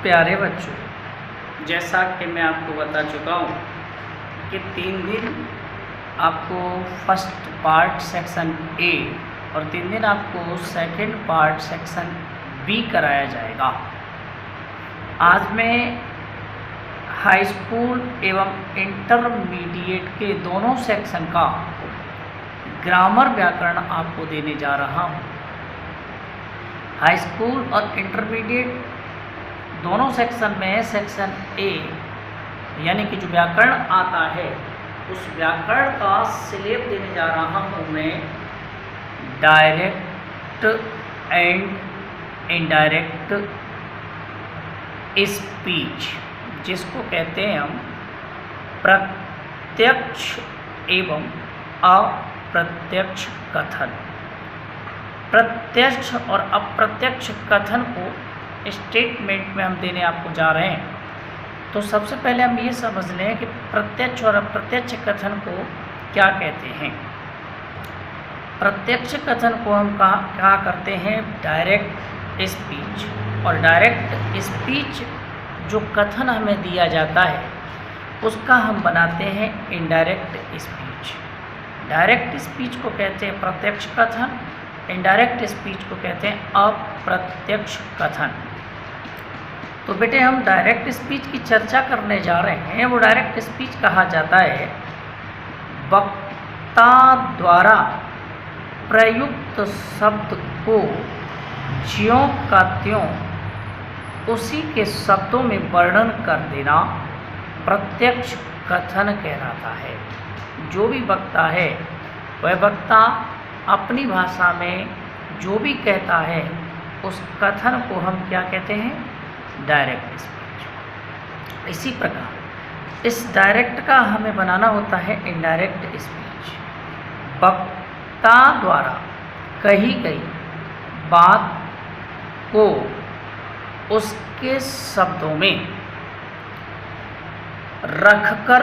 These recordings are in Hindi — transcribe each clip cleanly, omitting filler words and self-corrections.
प्यारे बच्चों, जैसा कि मैं आपको बता चुका हूँ कि 3 दिन आपको फर्स्ट पार्ट सेक्शन ए और 3 दिन आपको सेकंड पार्ट सेक्शन बी कराया जाएगा। आज मैं हाई स्कूल एवं इंटरमीडिएट के दोनों सेक्शन का ग्रामर व्याकरण आपको देने जा रहा हूँ। हाई स्कूल और इंटरमीडिएट दोनों सेक्शन में सेक्शन ए यानी कि जो व्याकरण आता है उस व्याकरण का सिलेब देने जा रहा हूँ मैं, डायरेक्ट एंड इनडायरेक्ट स्पीच, जिसको कहते हैं हम प्रत्यक्ष एवं अप्रत्यक्ष कथन। प्रत्यक्ष और अप्रत्यक्ष कथन को स्टेटमेंट में हम देने आपको जा रहे हैं। तो सबसे पहले हम ये समझ लें कि प्रत्यक्ष और अप्रत्यक्ष कथन को क्या कहते हैं। प्रत्यक्ष कथन को हम कहा करते हैं डायरेक्ट स्पीच, और डायरेक्ट स्पीच जो कथन हमें दिया जाता है उसका हम बनाते हैं इनडायरेक्ट स्पीच। डायरेक्ट स्पीच को कहते हैं प्रत्यक्ष कथन, इनडायरेक्ट स्पीच को कहते हैं अप्रत्यक्ष कथन। तो बेटे हम डायरेक्ट स्पीच की चर्चा करने जा रहे हैं। वो डायरेक्ट स्पीच कहा जाता है वक्ता द्वारा प्रयुक्त शब्द को ज्यों का त्यों उसी के शब्दों में वर्णन कर देना प्रत्यक्ष कथन कहलाता है। जो भी वक्ता है वह वक्ता अपनी भाषा में जो भी कहता है उस कथन को हम क्या कहते हैं, डायरेक्ट स्पीच। इसी प्रकार इस डायरेक्ट का हमें बनाना होता है इनडायरेक्ट स्पीच। वक्ता द्वारा कही गई बात को उसके शब्दों में रखकर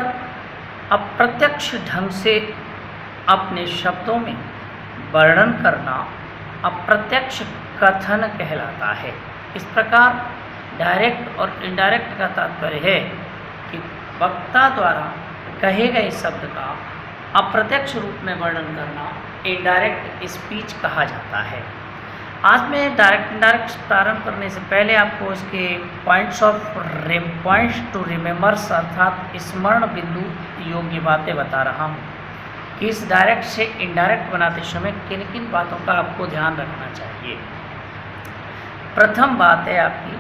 अप्रत्यक्ष ढंग से अपने शब्दों में वर्णन करना अप्रत्यक्ष कथन कहलाता है। इस प्रकार डायरेक्ट और इनडायरेक्ट का तात्पर्य है कि वक्ता द्वारा कहे गए शब्द का अप्रत्यक्ष रूप में वर्णन करना इनडायरेक्ट स्पीच कहा जाता है। आज मैं डायरेक्ट इनडायरेक्ट प्रारंभ करने से पहले आपको इसके पॉइंट्स टू रिमेंबर्स अर्थात स्मरण बिंदु योग्य बातें बता रहा हूँ कि इस डायरेक्ट से इनडायरेक्ट बनाते समय किन किन बातों का आपको ध्यान रखना चाहिए। प्रथम बात है आपकी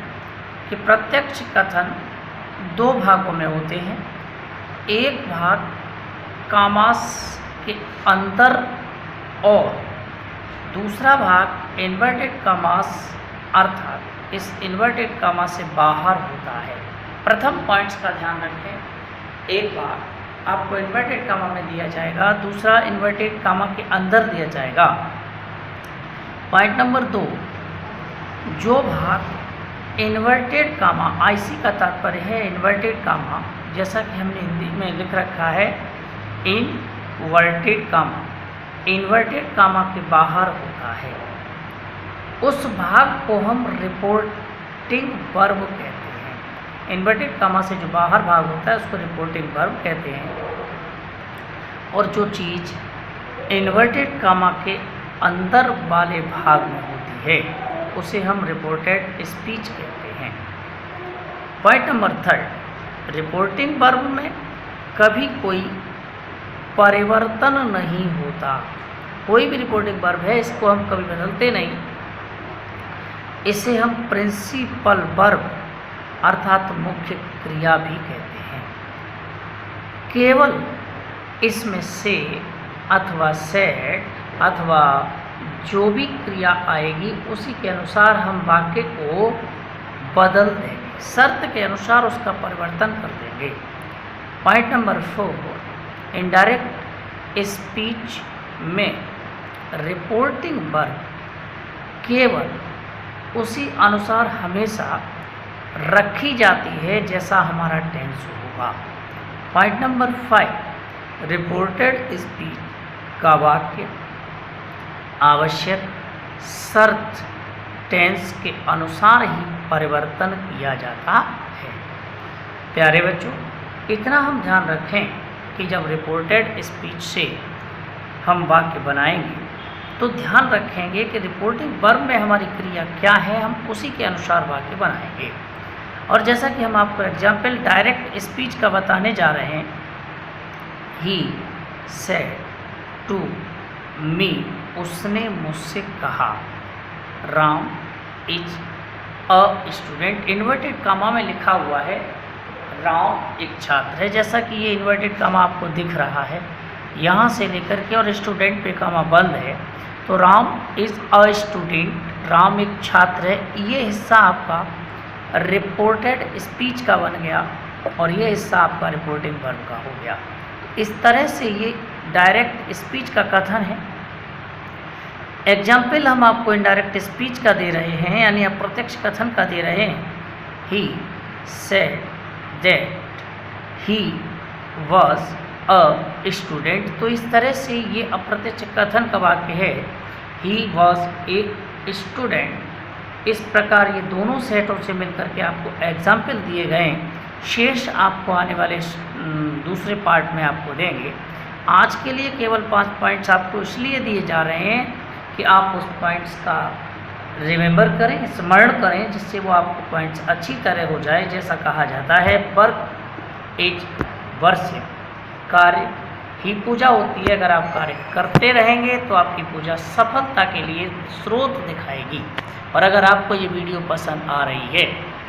कि प्रत्यक्ष कथन 2 भागों में होते हैं। एक भाग कामास के अंदर और दूसरा भाग इन्वर्टेड कामास अर्थात इस इन्वर्टेड कामा से बाहर होता है। प्रथम पॉइंट्स का ध्यान रखें। एक भाग आपको इन्वर्टेड कामा में दिया जाएगा, दूसरा इन्वर्टेड कामा के अंदर दिया जाएगा। पॉइंट नंबर 2, जो भाग इन्वर्टेड कामा, आईसी का तात्पर्य है इन्वर्टेड कामा, जैसा कि हमने हिंदी में लिख रखा है इनवर्टेड कामा, इन्वर्टेड कामा के बाहर होता है, उस भाग को हम रिपोर्टिंग वर्ब कहते हैं। इन्वर्टेड कामा से जो बाहर भाग होता है उसको रिपोर्टिंग वर्ब कहते हैं। और जो चीज़ इन्वर्टेड कामा के अंदर वाले भाग में होती है उसे हम रिपोर्टेड स्पीच कहते हैं। पॉइंट नंबर 3, रिपोर्टिंग वर्ब में कभी कोई परिवर्तन नहीं होता। कोई भी रिपोर्टिंग वर्ब है इसको हम कभी बदलते नहीं। इसे हम प्रिंसिपल वर्ब अर्थात मुख्य क्रिया भी कहते हैं। केवल इसमें से अथवा सेट अथवा जो भी क्रिया आएगी उसी के अनुसार हम वाक्य को बदल देंगे, शर्त के अनुसार उसका परिवर्तन कर देंगे। पॉइंट नंबर 4, इनडायरेक्ट स्पीच में रिपोर्टिंग वर्ब केवल उसी अनुसार हमेशा रखी जाती है जैसा हमारा टेंस होगा। पॉइंट नंबर 5, रिपोर्टेड स्पीच का वाक्य आवश्यक शर्त टेंस के अनुसार ही परिवर्तन किया जाता है। प्यारे बच्चों, इतना हम ध्यान रखें कि जब रिपोर्टेड स्पीच से हम वाक्य बनाएंगे तो ध्यान रखेंगे कि रिपोर्टिंग वर्ब में हमारी क्रिया क्या है, हम उसी के अनुसार वाक्य बनाएंगे। और जैसा कि हम आपको एग्जाम्पल डायरेक्ट स्पीच का बताने जा रहे हैं, ही सेड टू मी, उसने मुझसे कहा, Ram is a student, inverted comma में लिखा हुआ है राम एक छात्र है। जैसा कि ये इन्वर्टेड कामा आपको दिख रहा है, यहाँ से लेकर के और स्टूडेंट पे कामा बंद है, तो Ram is a student, Ram एक छात्र है। ये हिस्सा आपका रिपोर्टेड स्पीच का बन गया और ये हिस्सा आपका रिपोर्टिंग वर्ब का हो गया। इस तरह से ये डायरेक्ट स्पीच का कथन है। एग्जाम्पल हम आपको इनडायरेक्ट स्पीच का दे रहे हैं, यानी अप्रत्यक्ष कथन का दे रहे हैं। He said that he was a student, तो इस तरह से ये अप्रत्यक्ष कथन का वाक्य है, ही वॉज ए स्टूडेंट। इस प्रकार ये दोनों सेटों से मिलकर के आपको एग्जाम्पल दिए गए। शेष आपको आने वाले दूसरे पार्ट में आपको देंगे। आज के लिए केवल 5 पॉइंट्स आपको इसलिए दिए जा रहे हैं कि आप उस पॉइंट्स का रिमेंबर करें, स्मरण करें, जिससे वो आपको पॉइंट्स अच्छी तरह हो जाए। जैसा कहा जाता है, वर्क इज वर्शिप, कार्य ही पूजा होती है। अगर आप कार्य करते रहेंगे तो आपकी पूजा सफलता के लिए स्रोत दिखाएगी। और अगर आपको ये वीडियो पसंद आ रही है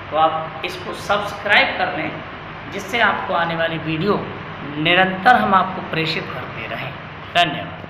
तो आप इसको सब्सक्राइब कर लें, जिससे आपको आने वाली वीडियो निरंतर हम आपको प्रेषित करते रहें। धन्यवाद।